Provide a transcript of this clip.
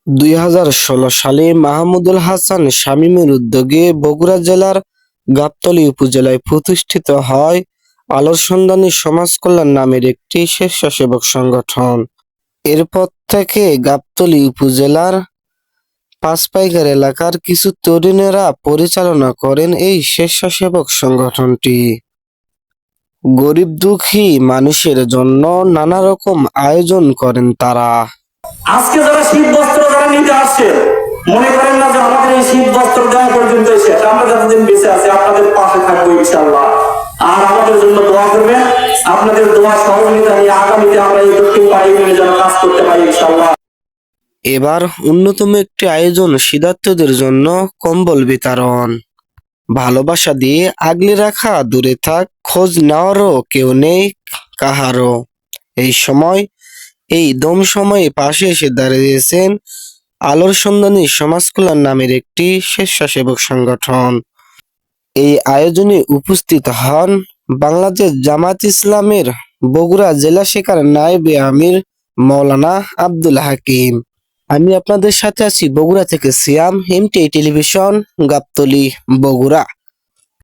2016 সালে মাহমুদুল হাসান শামীমের উদ্যোগে বগুড়া জেলার গাবতলী উপজেলায় প্রতিষ্ঠিত হয় আলোর সন্ধানী সমাজ কল্যাণ নামের একটি স্বেচ্ছাসেবক সংগঠন। এরপর থেকে গাবতলী উপজেলার পাঁচপাইকার এলাকার কিছু তরুণেরা পরিচালনা করেন এই স্বেচ্ছাসেবক সংগঠনটি। গরিব দুঃখী মানুষের জন্য নানা রকম আয়োজন করেন তারা। আজকে যারা শীত বস্ত্র যারা নিতে আসছে, মনে করেন না যে আমাদের এই শীত বস্ত্র দেওয়া পর্যন্ত শেষ। আমরা যতদিন বেঁচে আছি আপনাদের পাশে থাকবো ইনশাআল্লাহ। আর আমাদের জন্য দোয়া করবেন। আপনাদের দোয়া সহযোগিতা নিয়ে আগামীতে আমরা এই দক্ষিণ পাড়ি মিলে যেন কাজ করতে পারি ইনশাআল্লাহ। এবার অন্যতম একটি আয়োজন শীতার্তদের জন্য কম্বল বিতরণ। ভালোবাসা দিয়ে আগলে রাখা দূরে থাক, খোঁজ নেওয়ারও কেউ নেই কাহারও। এই সময় এই দম সময়ে পাশে এসে দাঁড়িয়েছেন আলোর সন্ধানী সমাজ কল্যাণ নামের একটি স্বেচ্ছাসেবক সংগঠন। এই আয়োজনে উপস্থিত হন বাংলাদেশ জামায়াত ইসলামের বগুড়া জেলা শাখার নায়েবে আমির মাওলানা আব্দুল হাকিম। আমি আপনাদের সাথে আছি বগুড়া থেকে সিয়াম, এমটিআই টেলিভিশন, গাবতলী, বগুড়া।